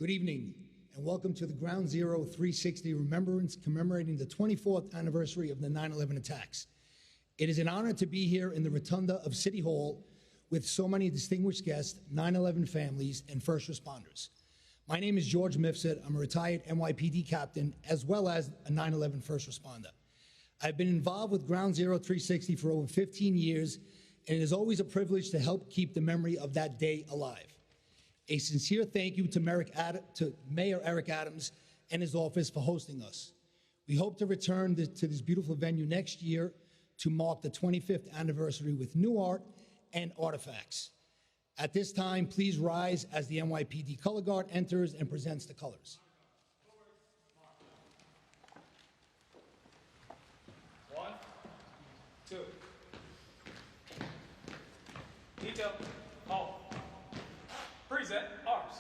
Good evening, and welcome to the Ground Zero 360 Remembrance commemorating the 24th anniversary of the 9/11 attacks. It is an honor to be here in the Rotunda of City Hall with so many distinguished guests, 9/11 families, and first responders. My name is George Mifsud. I'm a retired NYPD captain, as well as a 9/11 first responder. I've been involved with Ground Zero 360 for over 15 years, and it is always a privilege to help keep the memory of that day alive. A sincere thank you to Mayor Eric Adams and his office for hosting us. We hope to return to this beautiful venue next year to mark the 25th anniversary with new art and artifacts. At this time, please rise as the NYPD Color Guard enters and presents the colors. 1, 2. Detail, halt. Present, arms.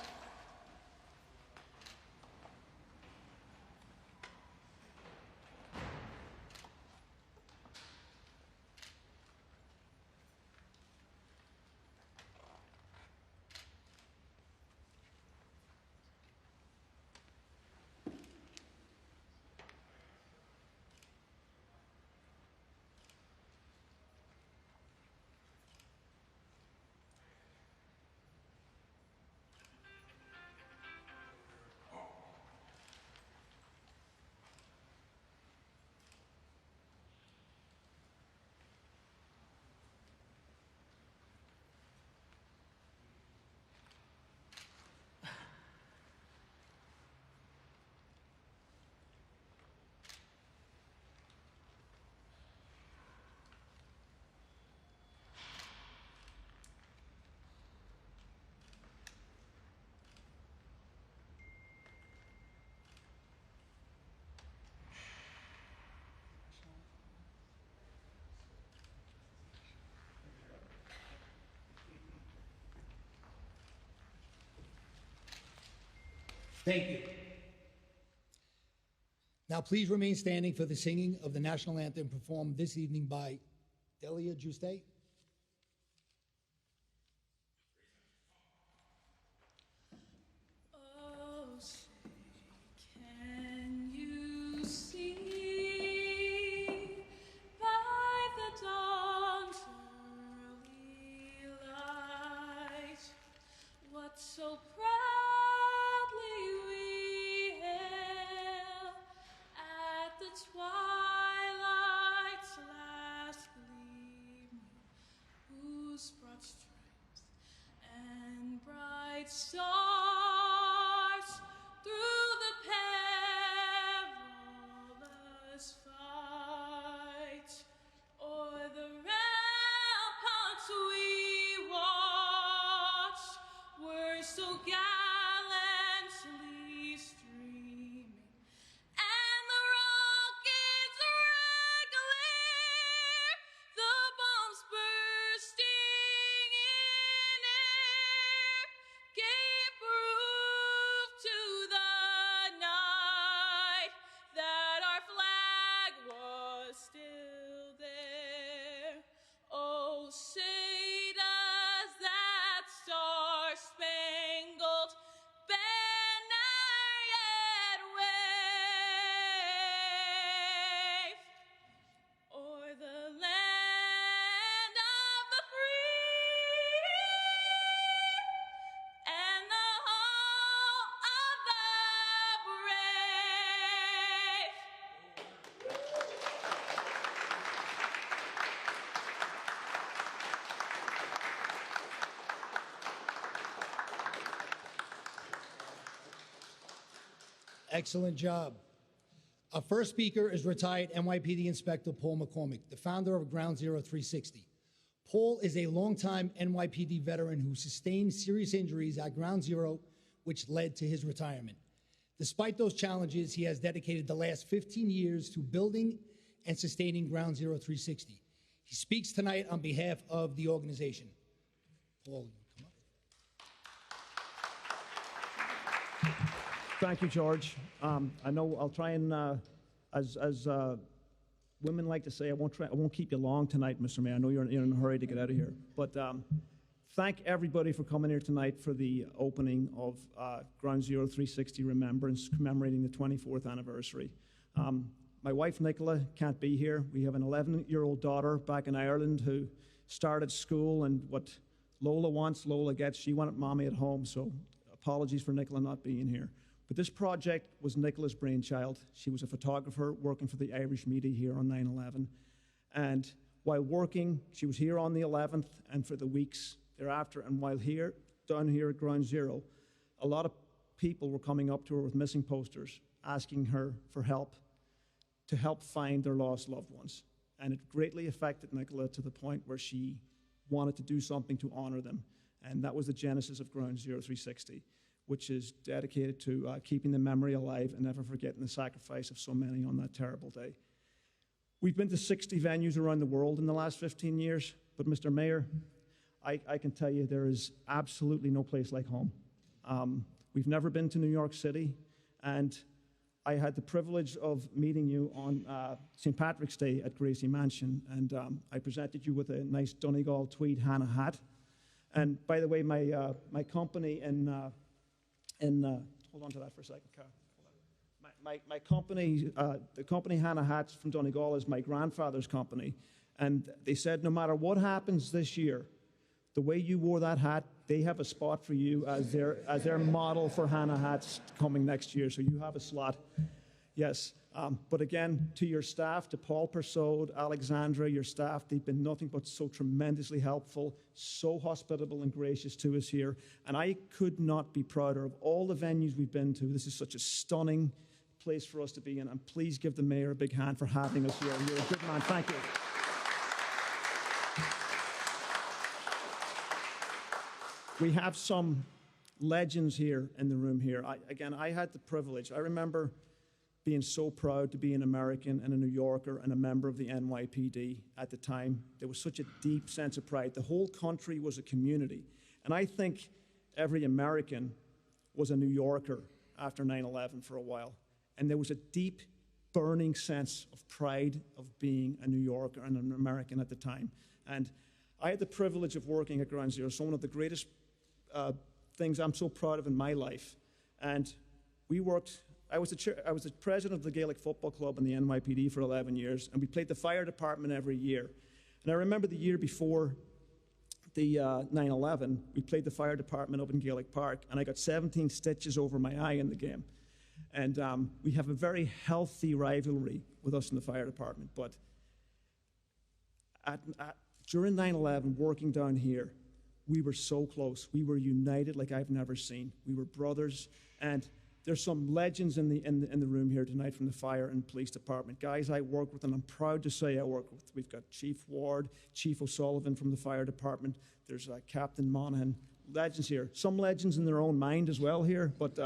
Thank you. Now please remain standing for the singing of the national anthem performed this evening by Delia Juste. Oh, say, can you see by the dawn's early light what so proudly we hail at the twilight's last gleaming, whose broad stripes and bright stars through the perilous fight o'er the ramparts we watched were so gallantly streaming, and the rockets regular, the bombs bursting in air, gave proof to the night that our flag was still there. Oh, say does that star-spangled banner yet wave o'er the land of the free and the home of the brave. Excellent job. Our first speaker is retired NYPD Inspector Paul McCormick, the founder of Ground Zero 360. Paul is a longtime NYPD veteran who sustained serious injuries at Ground Zero, which led to his retirement. Despite those challenges, he has dedicated the last 15 years to building and sustaining Ground Zero 360. He speaks tonight on behalf of the organization. Paul, come up. Thank you, George. I know I'll try and, as women like to say, I won't keep you long tonight, Mr. Mayor. I know you're in a hurry to get out of here. But thank everybody for coming here tonight for the opening of Ground Zero 360 Remembrance, commemorating the 24th anniversary. My wife, Nicola, can't be here. We have an 11-year-old daughter back in Ireland who started school, and what Lola wants, Lola gets. She wanted mommy at home, so apologies for Nicola not being here. But this project was Nicola's brainchild. She was a photographer working for the Irish media here on 9/11. And while working, she was here on the 11th and for the weeks thereafter. And while down here at Ground Zero, a lot of people were coming up to her with missing posters, asking her for help, to help find their lost loved ones. And it greatly affected Nicola to the point where she wanted to do something to honor them. And that was the genesis of Ground Zero 360, which is dedicated to keeping the memory alive and never forgetting the sacrifice of so many on that terrible day. We've been to 60 venues around the world in the last 15 years, but Mr. Mayor, I can tell you there is absolutely no place like home. We've never been to New York City, and I had the privilege of meeting you on St. Patrick's Day at Gracie Mansion, and I presented you with a nice Donegal tweed Hannah hat. And by the way, my company hold on to that for a second, Carl. My company, the company Hannah Hats from Donegal is my grandfather's company, and they said no matter what happens this year, the way you wore that hat, they have a spot for you as their model for Hannah Hats coming next year, so you have a slot. Yes, but again, to your staff, to Paul Persaud, Alexandra, your staff, they've been nothing but so tremendously helpful, so hospitable and gracious to us here, and I could not be prouder of all the venues we've been to. This is such a stunning place for us to be in, and please give the mayor a big hand for having us here. You're a good man. Thank you. We have some legends here in the room here. I had the privilege. I remember being so proud to be an American and a New Yorker and a member of the NYPD at the time. There was such a deep sense of pride. The whole country was a community. And I think every American was a New Yorker after 9/11 for a while. And there was a deep, burning sense of pride of being a New Yorker and an American at the time. And I had the privilege of working at Ground Zero, so one of the greatest things I'm so proud of in my life. And we worked, I was the president of the Gaelic Football Club in the NYPD for 11 years, and we played the fire department every year. And I remember the year before the 9/11, we played the fire department up in Gaelic Park, and I got 17 stitches over my eye in the game. And we have a very healthy rivalry with us in the fire department. But during 9/11, working down here, we were so close. We were united like I've never seen. We were brothers. And there's some legends in the room here tonight from the fire and police department. Guys I work with, and I'm proud to say I work with. We've got Chief Ward, Chief O'Sullivan from the fire department. There's Captain Monaghan. Legends here. Some legends in their own mind as well here, but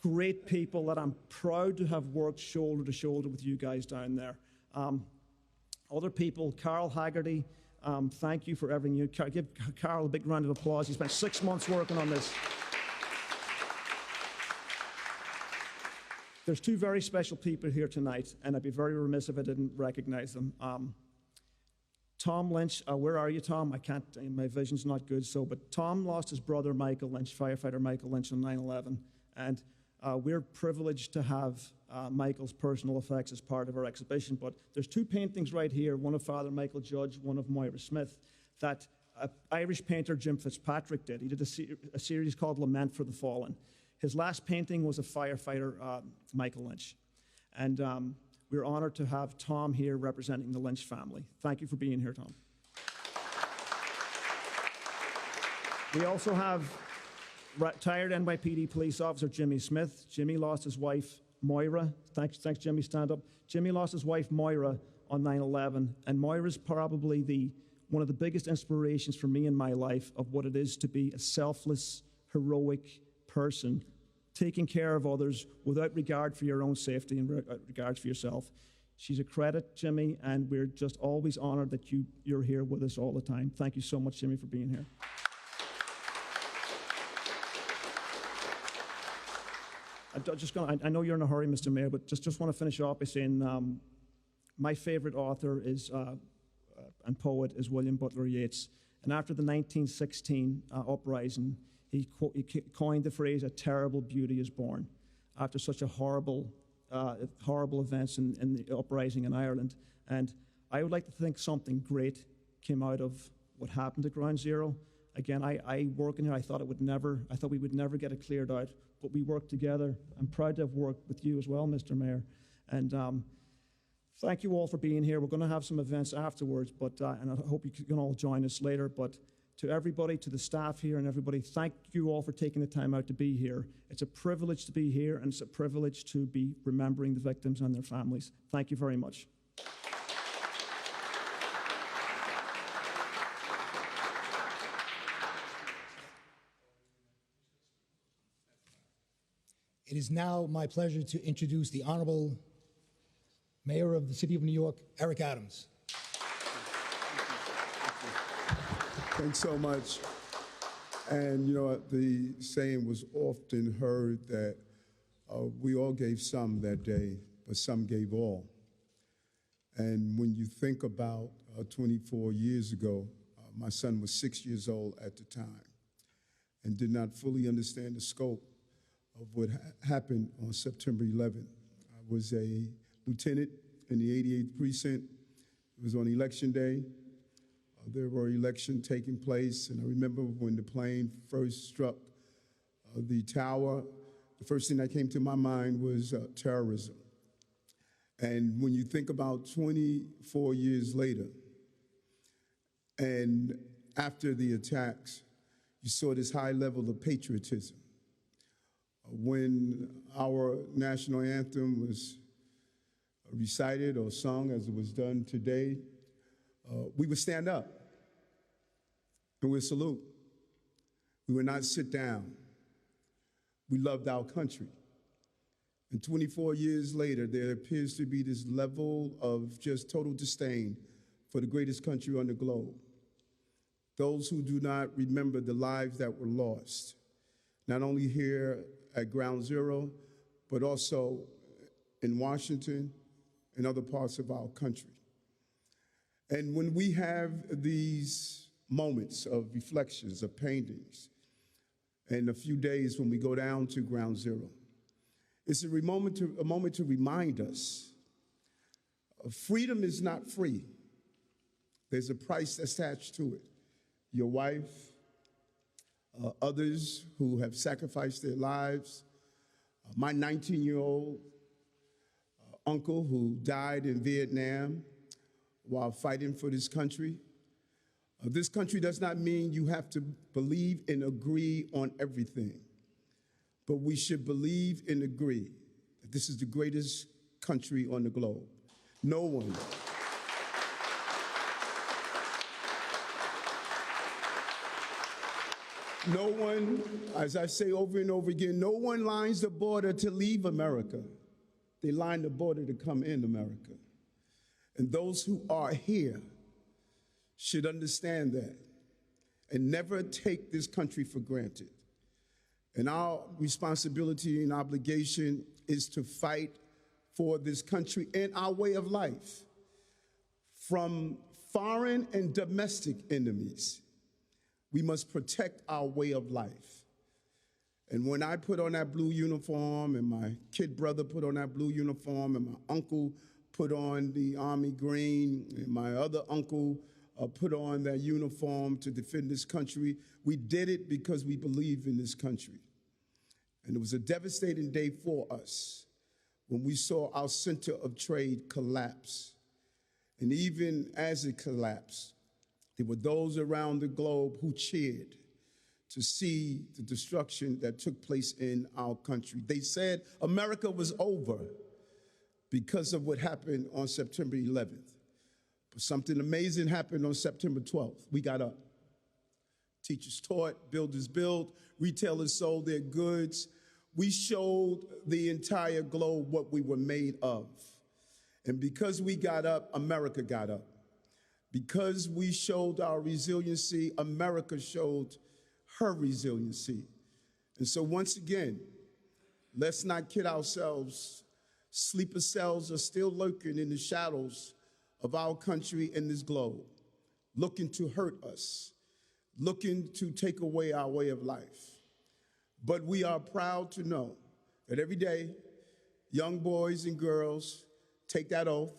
great people that I'm proud to have worked shoulder to shoulder with you guys down there. Other people, Carl Haggerty, thank you for everything. Give Carl a big round of applause. He spent 6 months working on this. There's two very special people here tonight, and I'd be very remiss if I didn't recognize them. Tom Lynch, where are you, Tom? I can't, my vision's not good, but Tom lost his brother, Michael Lynch, firefighter Michael Lynch, on 9/11, and we're privileged to have Michael's personal effects as part of our exhibition, but there's two paintings right here, one of Father Michael Judge, one of Moira Smith, that Irish painter Jim Fitzpatrick did. He did a series called Lament for the Fallen. His last painting was a firefighter, Michael Lynch. And we're honored to have Tom here representing the Lynch family. Thank you for being here, Tom. We also have retired NYPD police officer Jimmy Smith. Jimmy lost his wife, Moira. Thanks, Jimmy, stand up. Jimmy lost his wife, Moira, on 9/11, and Moira's probably one of the biggest inspirations for me in my life of what it is to be a selfless, heroic person, taking care of others without regard for your own safety and regards for yourself. She's a credit, Jimmy, and we're just always honored that you're here with us all the time. Thank you so much, Jimmy, for being here. I know you're in a hurry, Mr. Mayor, but just want to finish off by saying my favorite author is and poet is William Butler Yeats, And after the 1916 uprising, he coined the phrase, "a terrible beauty is born," after such a horrible events in the uprising in Ireland. And I would like to think something great came out of what happened at Ground Zero. Again, I work in here, I thought we would never get it cleared out, but we worked together. I'm proud to have worked with you as well, Mr. Mayor. And thank you all for being here. We're going to have some events afterwards, and I hope you can all join us later. But to everybody, to the staff here and everybody, thank you all for taking the time out to be here. It's a privilege to be here, and it's a privilege to be remembering the victims and their families. Thank you very much. It is now my pleasure to introduce the Honorable Mayor of the City of New York, Eric Adams. Thanks so much. And you know, the saying was often heard that we all gave some that day, but some gave all. And when you think about 24 years ago, my son was 6 years old at the time and did not fully understand the scope of what happened on September 11th. I was a lieutenant in the 88th precinct. It was on election day. There were elections taking place, and I remember when the plane first struck the tower, the first thing that came to my mind was terrorism. And when you think about 24 years later, and after the attacks, you saw this high level of patriotism. When our national anthem was recited or sung, as it was done today, we would stand up and we'd salute. We would not sit down. We loved our country. And 24 years later, there appears to be this level of just total disdain for the greatest country on the globe. Those who do not remember the lives that were lost, not only here at Ground Zero, but also in Washington and other parts of our country. And when we have these moments of reflections, of paintings, and a few days when we go down to Ground Zero, it's a moment to remind us freedom is not free. There's a price attached to it. Your wife, others who have sacrificed their lives, my 19-year-old uncle who died in Vietnam while fighting for this country. This country does not mean you have to believe and agree on everything, but we should believe and agree that this is the greatest country on the globe. No one as I say over and over again, no one lines the border to leave America. They line the border to come in America. And those who are here should understand that and never take this country for granted. And our responsibility and obligation is to fight for this country and our way of life from foreign and domestic enemies. We must protect our way of life. And when I put on that blue uniform, and my kid brother put on that blue uniform, and my uncle put on the Army green, and my other uncle put on that uniform to defend this country, we did it because we believe in this country. And it was a devastating day for us when we saw our center of trade collapse. And even as it collapsed, there were those around the globe who cheered to see the destruction that took place in our country. They said America was over because of what happened on September 11th. But something amazing happened on September 12th. We got up. Teachers taught, builders built, retailers sold their goods. We showed the entire globe what we were made of. And because we got up, America got up. Because we showed our resiliency, America showed her resiliency. And so once again, let's not kid ourselves. Sleeper cells are still lurking in the shadows of our country and this globe, looking to hurt us. looking to take away our way of life. But we are proud to know that every day, young boys and girls take that oath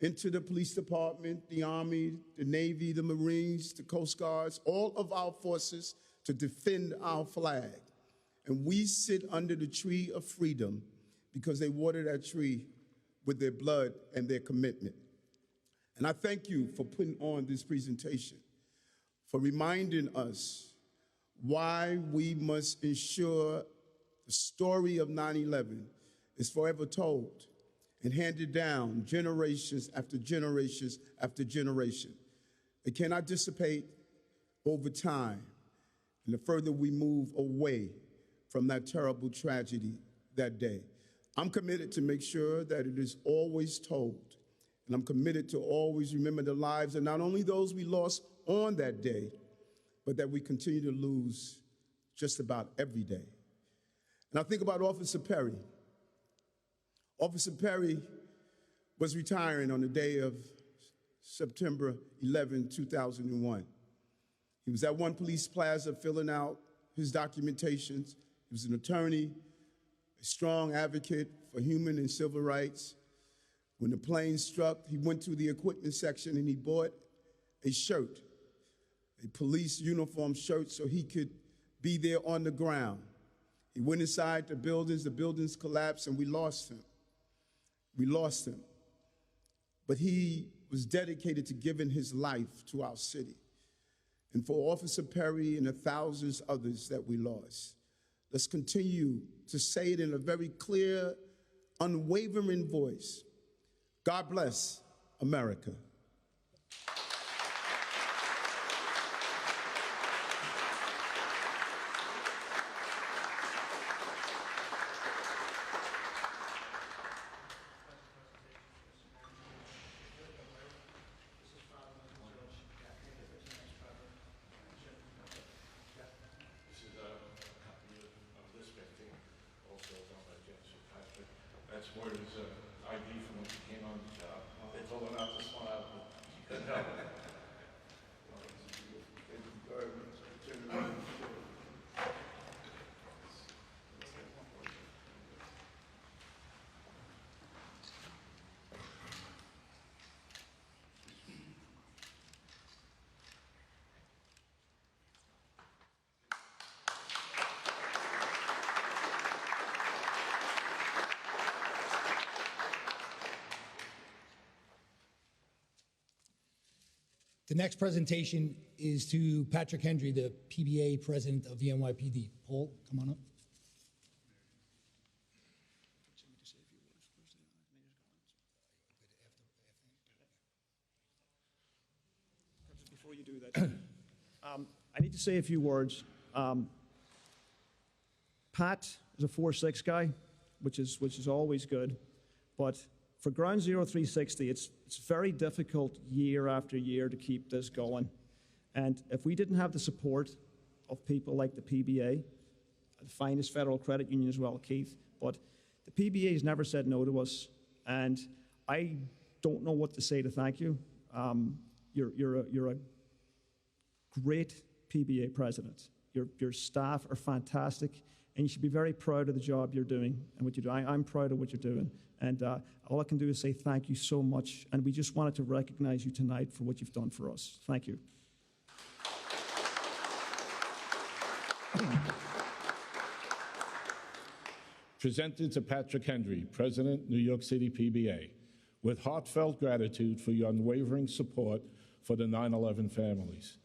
into the police department, the Army, the Navy, the Marines, the Coast Guards, all of our forces to defend our flag. And we sit under the tree of freedom because they watered that tree with their blood and their commitment. And I thank you for putting on this presentation, for reminding us why we must ensure the story of 9/11 is forever told and handed down generations after generations after generation. It cannot dissipate over time, and the further we move away from that terrible tragedy that day. I'm committed to make sure that it is always told, and I'm committed to always remember the lives of not only those we lost on that day, but that we continue to lose just about every day. And I think about Officer Perry. Officer Perry was retiring on the day of September 11, 2001. He was at one police plaza filling out his documentations. He was an attorney, a strong advocate for human and civil rights. When the plane struck, he went to the equipment section and he bought a shirt, a police uniform shirt, so he could be there on the ground. He went inside the buildings collapsed, and we lost him. We lost him. But he was dedicated to giving his life to our city. And for Officer Perry and the thousands others that we lost, let's continue to say it in a very clear, unwavering voice. God bless America. That's where his ID from when he came on the job. They told him not to smile, but he couldn't help it. Thank you very much. The next presentation is to Patrick Hendry, the PBA president of the NYPD. Paul, come on up. Before you do that, I need to say a few words. Pat is a 4-6 guy, which is always good, but for Ground Zero 360, it's very difficult year after year to keep this going. And if we didn't have the support of people like the PBA, the finest federal credit union as well, Keith, but the PBA has never said no to us, and I don't know what to say to thank you. You're a great PBA president. Your staff are fantastic, and you should be very proud of the job you're doing and what you do. I'm proud of what you're doing. And all I can do is say thank you so much. And we just wanted to recognize you tonight for what you've done for us. Thank you. Presented to Patrick Hendry, President, New York City PBA, with heartfelt gratitude for your unwavering support for the 9/11 families,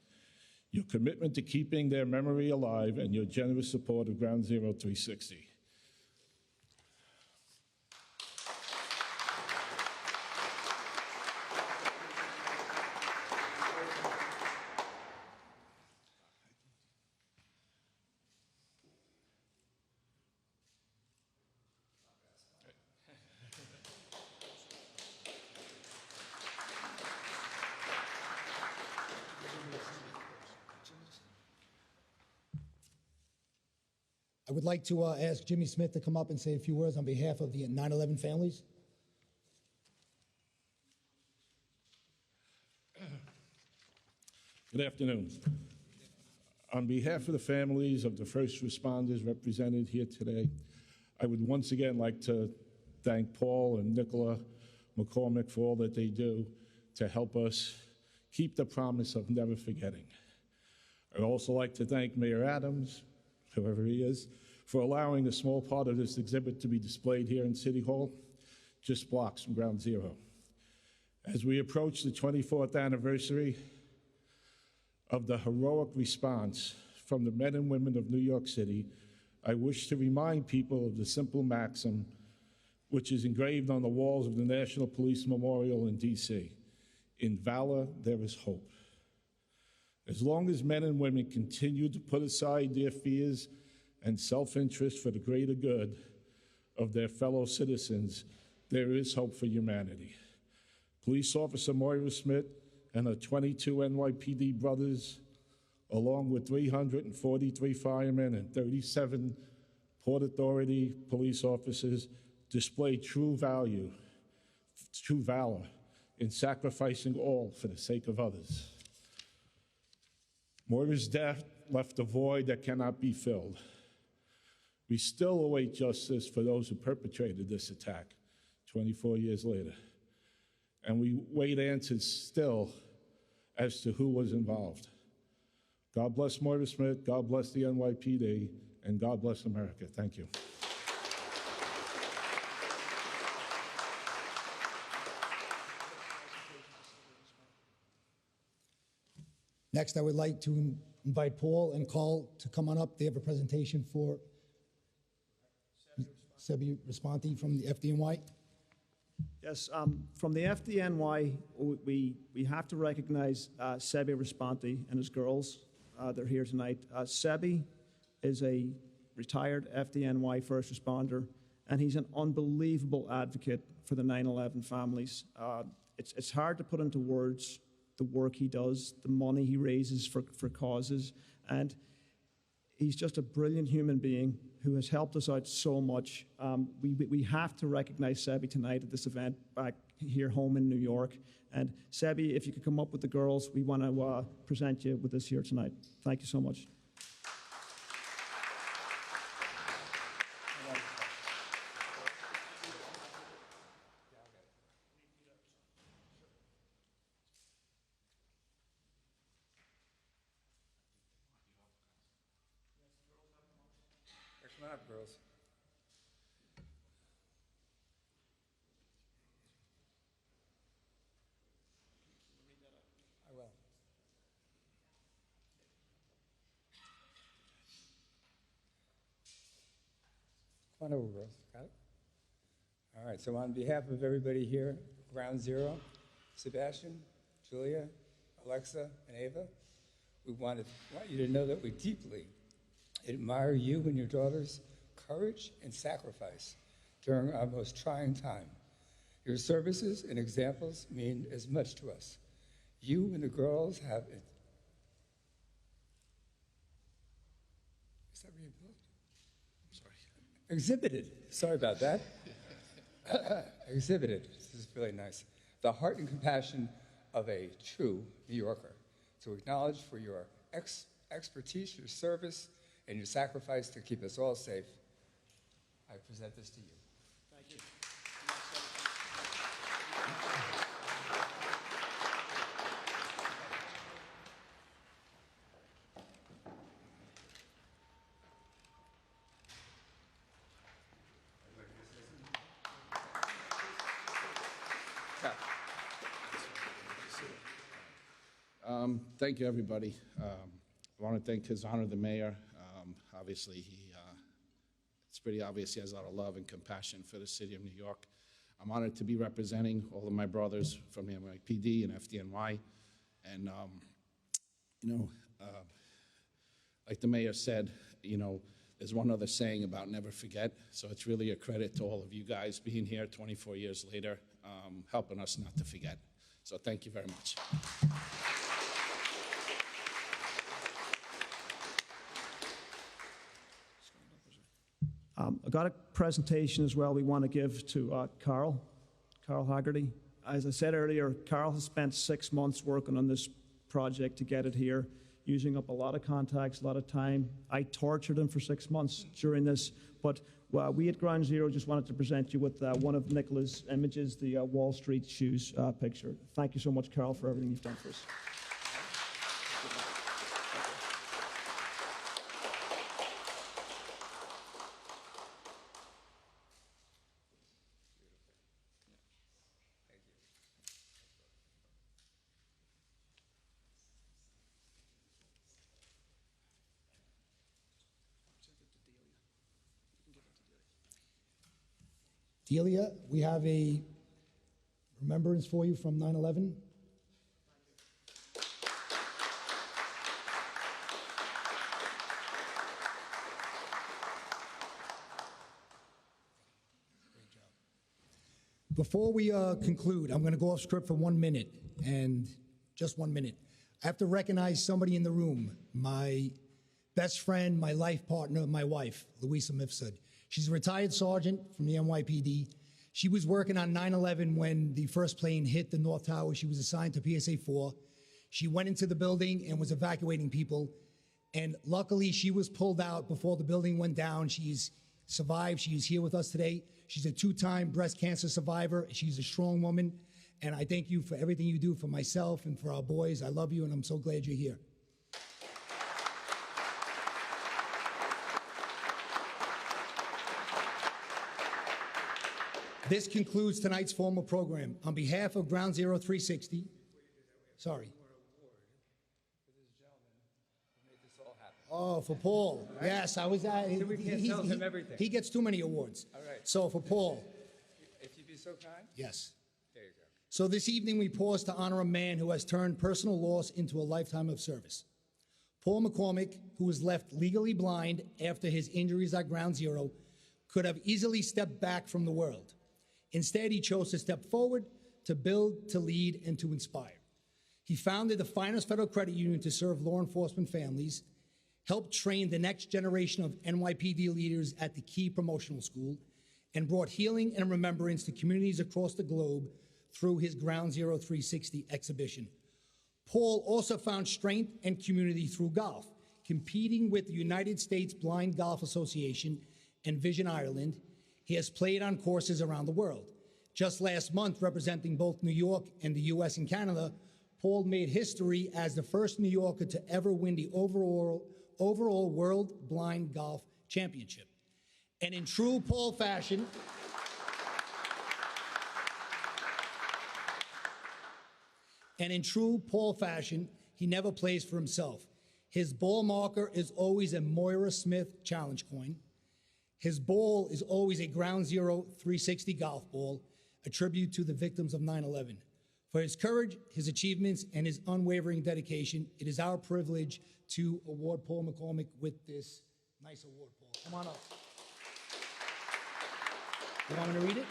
your commitment to keeping their memory alive, and your generous support of Ground Zero 360. I would like to ask Jimmy Smith to come up and say a few words on behalf of the 9/11 families. Good afternoon. On behalf of the families of the first responders represented here today, I would once again like to thank Paul and Nicola McCormick for all that they do to help us keep the promise of never forgetting. I'd also like to thank Mayor Adams, whoever he is, for allowing a small part of this exhibit to be displayed here in City Hall, just blocks from Ground Zero. As we approach the 24th anniversary of the heroic response from the men and women of New York City, I wish to remind people of the simple maxim which is engraved on the walls of the National Police Memorial in D.C. In valor, there is hope. As long as men and women continue to put aside their fears and self-interest for the greater good of their fellow citizens, there is hope for humanity. Police Officer Moira Smith and her 22 NYPD brothers, along with 343 firemen and 37 Port Authority police officers, displayed true valor in sacrificing all for the sake of others. Moira's death left a void that cannot be filled. We still await justice for those who perpetrated this attack 24 years later. And we wait answers still as to who was involved. God bless Moira Smith, God bless the NYPD, and God bless America. Thank you. Next, I would like to invite Paul and Carl to come on up. They have a presentation for Sebi Responti from the FDNY. Yes, from the FDNY, we have to recognize Sebi Responti and his girls. They're here tonight. Sebi is a retired FDNY first responder, and he's an unbelievable advocate for the 9/11 families. It's hard to put into words the work he does, the money he raises for causes, and he's just a brilliant human being who has helped us out so much. We have to recognize Sebi tonight at this event back here home in New York. And Sebi, if you could come up with the girls, we want to present you with this here tonight. Thank you so much. Come on up, girls. I will. Come on over, girls. Got it? All right, so on behalf of everybody here, Ground Zero, Sebastian, Julia, Alexa, and Ava, we want you to know that we deeply admire you and your daughter's courage and sacrifice during our most trying time. Your services and examples mean as much to us. You and the girls have exhibited, sorry about that, exhibited, this is really nice, the heart and compassion of a true New Yorker. So acknowledge for your expertise, your service, and your sacrifice to keep us all safe. I present this to you. Thank you. Thank you, everybody. I want to thank His Honor the Mayor. Obviously, it's pretty obvious he has a lot of love and compassion for the city of New York. I'm honored to be representing all of my brothers from the NYPD and FDNY. And, like the mayor said, there's one other saying about never forget. So it's really a credit to all of you guys being here 24 years later, helping us not to forget. So thank you very much. I've got a presentation as well we want to give to Carl Haggerty. As I said earlier, Carl has spent 6 months working on this project to get it here. using up a lot of contacts, a lot of time. I tortured him for 6 months during this, but we at Ground Zero just wanted to present you with one of Nicola's images, the Wall Street shoes picture. Thank you so much, Carol, for everything you've done for us. Delia, we have a remembrance for you from 9/11. Before we conclude, I'm going to go off script for 1 minute, and just 1 minute. I have to recognize somebody in the room, my best friend, my life partner, my wife, Louisa Mifsud. She's a retired sergeant from the NYPD. She was working on 9/11 when the first plane hit the North Tower. She was assigned to PSA 4. She went into the building and was evacuating people. And luckily, she was pulled out before the building went down. She's survived. She is here with us today. She's a 2-time breast cancer survivor. She's a strong woman. And I thank you for everything you do for myself and for our boys. I love you, and I'm so glad you're here. This concludes tonight's formal program. On behalf of Ground Zero 360, sorry. Oh, for Paul. Yes, I was at. So we can't tell him everything. He gets too many awards. All right. So for Paul. If you'd be so kind. Yes. There you go. So this evening we pause to honor a man who has turned personal loss into a lifetime of service. Paul McCormick, who was left legally blind after his injuries at Ground Zero, could have easily stepped back from the world. Instead, he chose to step forward, to build, to lead, and to inspire. He founded the finest federal credit union to serve law enforcement families, helped train the next generation of NYPD leaders at the Key Promotional School, and brought healing and remembrance to communities across the globe through his Ground Zero 360 exhibition. Paul also found strength and community through golf, competing with the United States Blind Golf Association and Vision Ireland. He has played on courses around the world. Just last month, representing both New York and the US and Canada, Paul made history as the first New Yorker to ever win the overall World Blind Golf Championship. And in true Paul fashion, he never plays for himself. His ball marker is always a Moira Smith challenge coin. His ball is always a Ground Zero 360 golf ball, a tribute to the victims of 9/11. For his courage, his achievements, and his unwavering dedication, it is our privilege to award Paul McCormick with this nice award, Paul. Come on up. You want me to read it?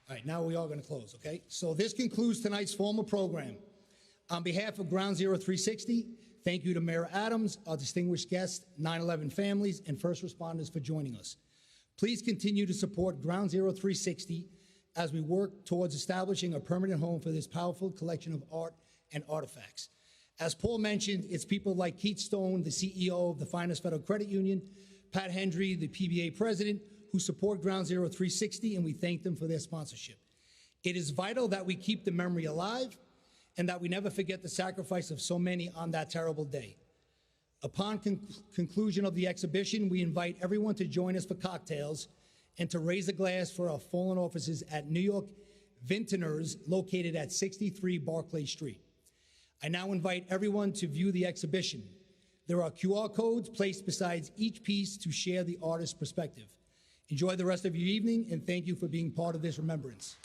All right, now we are going to close, okay? So this concludes tonight's formal program. On behalf of Ground Zero 360, thank you to Mayor Adams, our distinguished guests, 9/11 families, and first responders for joining us. Please continue to support Ground Zero 360 as we work towards establishing a permanent home for this powerful collection of art and artifacts. As Paul mentioned, it's people like Keith Stone, the CEO of the finest federal credit union, Pat Hendry, the PBA president, who support Ground Zero 360, and we thank them for their sponsorship. It is vital that we keep the memory alive and that we never forget the sacrifice of so many on that terrible day. Upon conclusion of the exhibition, we invite everyone to join us for cocktails and to raise a glass for our fallen officers at New York Vintners, located at 63 Barclay Street. I now invite everyone to view the exhibition. There are QR codes placed beside each piece to share the artist's perspective. Enjoy the rest of your evening, and thank you for being part of this remembrance.